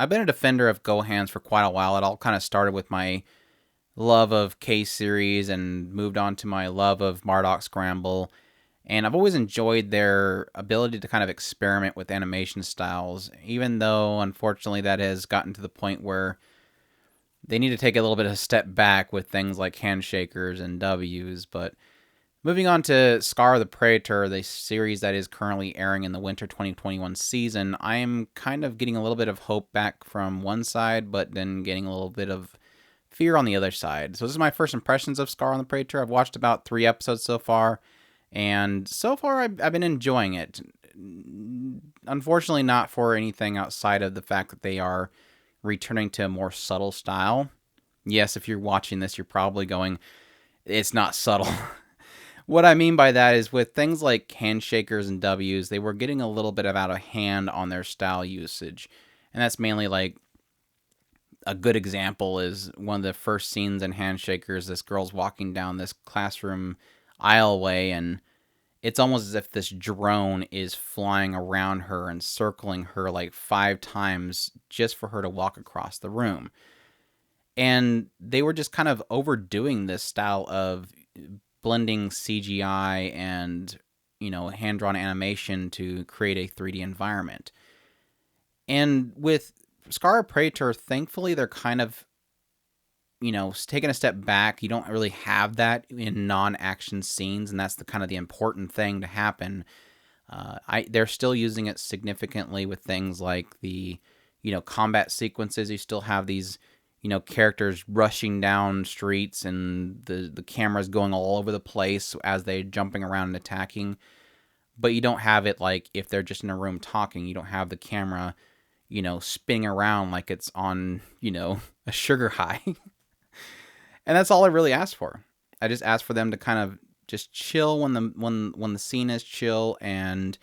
I've been a defender of Gohans for quite a while. It all kind of started with my love of K-Series and moved on to my love of Mardok Scramble. And I've always enjoyed their ability to kind of experiment with animation styles, even though, unfortunately, that has gotten to the point where they need to take a little bit of a step back with things like handshakers and W's. But moving on to Scar the Praetor, the series that is currently airing in the winter 2021 season, I am kind of getting a little bit of hope back from one side, but then getting a little bit of fear on the other side. So this is my first impressions of Scar on the Praetor. I've watched about 3 episodes so far, and so far I've been enjoying it. Unfortunately, not for anything outside of the fact that they are returning to a more subtle style. Yes, if you're watching this, you're probably going, it's not subtle. What I mean by that is with things like handshakers and W's, they were getting a little bit of out of hand on their style usage. And that's mainly like a good example is one of the first scenes in Handshakers. This girl's walking down this classroom aisleway, and it's almost as if this drone is flying around her and circling her like 5 times just for her to walk across the room. And they were just kind of overdoing this style of blending CGI and, hand-drawn animation to create a 3D environment. And with Scar Praetor, thankfully, they're kind of, taking a step back. You don't really have that in non-action scenes, and that's the kind of the important thing to happen. They're still using it significantly with things like the, combat sequences. You still have these, characters rushing down streets and the cameras going all over the place as they're jumping around and attacking. But you don't have it like if they're just in a room talking. You don't have the camera, spinning around like it's on, a sugar high. And that's all I really asked for. I just asked for them to kind of just chill when the scene is chill and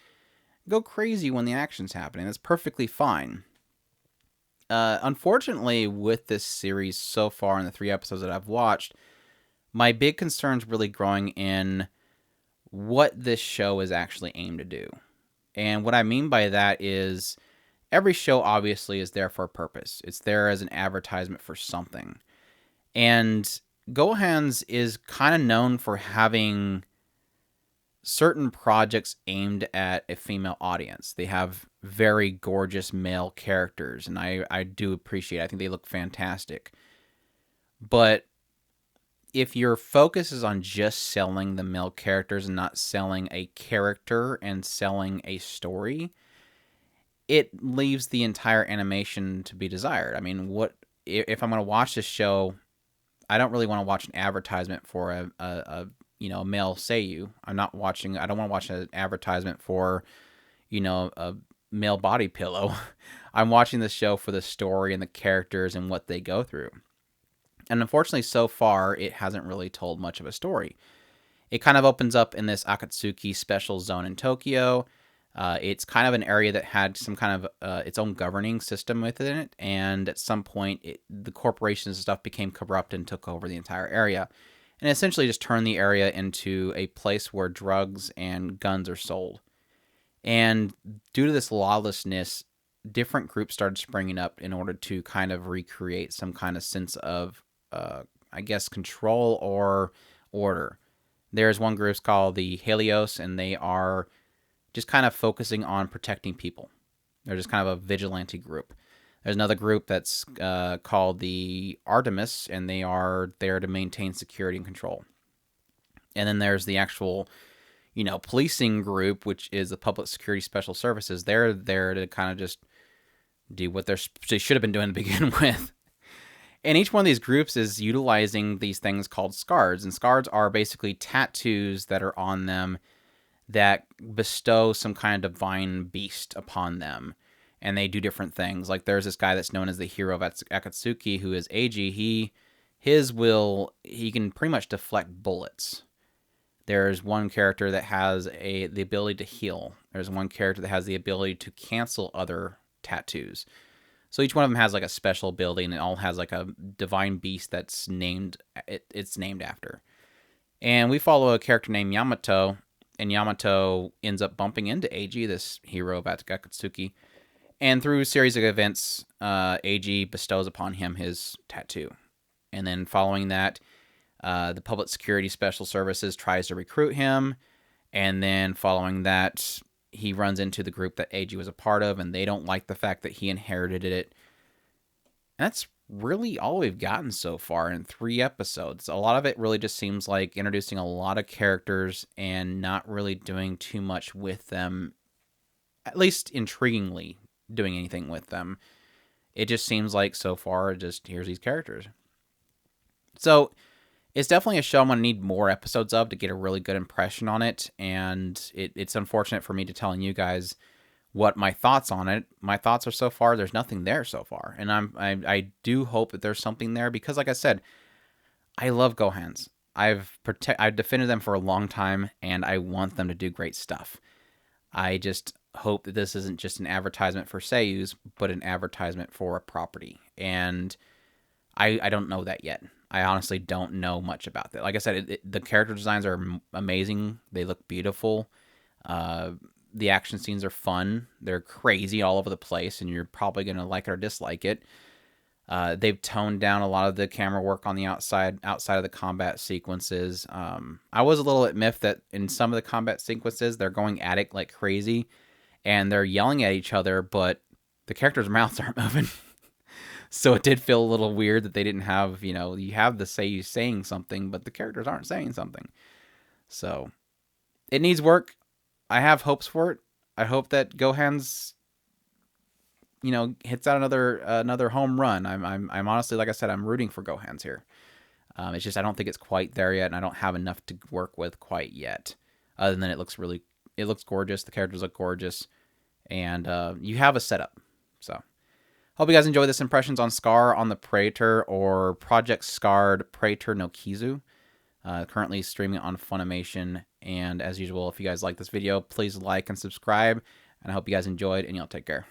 go crazy when the action's happening. That's perfectly fine. Unfortunately, with this series so far in the 3 episodes that I've watched, my big concern is really growing in what this show is actually aimed to do. And what I mean by that is every show obviously is there for a purpose. It's there as an advertisement for something. And Gohans is kind of known for having certain projects aimed at a female audience. They have very gorgeous male characters, and I do appreciate it. I think they look fantastic. But if your focus is on just selling the male characters and not selling a character and selling a story, it leaves the entire animation to be desired. I mean, what if I'm going to watch this show? I don't really want to watch an advertisement for a male seiyuu. I don't want to watch an advertisement for, a male body pillow. I'm watching this show for the story and the characters and what they go through. And unfortunately, so far, it hasn't really told much of a story. It kind of opens up in this Akatsuki special zone in Tokyo. It's kind of an area that had some kind of its own governing system within it, and at some point, the corporations and stuff became corrupt and took over the entire area, and essentially just turned the area into a place where drugs and guns are sold. And due to this lawlessness, different groups started springing up in order to kind of recreate some kind of sense of, control or order. There's one group called the Helios, and they are just kind of focusing on protecting people. They're just kind of a vigilante group. There's another group that's called the Artemis, and they are there to maintain security and control. And then there's the actual, policing group, which is the Public Security Special Services. They're there to kind of just do what they should have been doing to begin with. And each one of these groups is utilizing these things called scars. And scars are basically tattoos that are on them that bestow some kind of divine beast upon them. And they do different things. Like there's this guy that's known as the hero of Akatsuki, who is Eiji. He can pretty much deflect bullets. There's one character that has the ability to heal. There's one character that has the ability to cancel other tattoos. So each one of them has like a special ability, and it all has like a divine beast that's named after. And we follow a character named Yamato, and Yamato ends up bumping into Eiji, this hero of Akatsuki, And through a series of events, AG bestows upon him his tattoo. And then following that, the Public Security Special Services tries to recruit him. And then following that, he runs into the group that AG was a part of, and they don't like the fact that he inherited it. And that's really all we've gotten so far in 3 episodes. A lot of it really just seems like introducing a lot of characters and not really doing too much with them, at least intriguingly doing anything with them. It just seems like so far, just here's these characters. So it's definitely a show I'm going to need more episodes of to get a really good impression on it. And it's unfortunate for me to telling you guys what my thoughts on it. My thoughts are so far, there's nothing there so far. And I do hope that there's something there because, like I said, I love Gohans. I've defended them for a long time, and I want them to do great stuff. I just hope that this isn't just an advertisement for Seiyus, but an advertisement for a property. And I don't know that yet. I honestly don't know much about that. Like I said, the character designs are amazing. They look beautiful. The action scenes are fun. They're crazy all over the place, and you're probably going to like it or dislike it. They've toned down a lot of the camera work on the outside of the combat sequences. I was a little bit miffed that in some of the combat sequences, they're going at it like crazy, and they're yelling at each other, but the characters' mouths aren't moving. So it did feel a little weird that they didn't have, you have the Seiyu saying something, but the characters aren't saying something. So it needs work. I have hopes for it. I hope that Gohan's, hits out another home run. I'm honestly, like I said, I'm rooting for Gohan's here. It's just I don't think it's quite there yet, and I don't have enough to work with quite yet. Other than it looks gorgeous. The characters look gorgeous, and you have a setup. So hope you guys enjoy this impressions on Scar on the Praeter, or Project Scarred Praeter no Kizu. Currently streaming on Funimation. And as usual, if you guys like this video, please like and subscribe. And I hope you guys enjoyed, and y'all take care.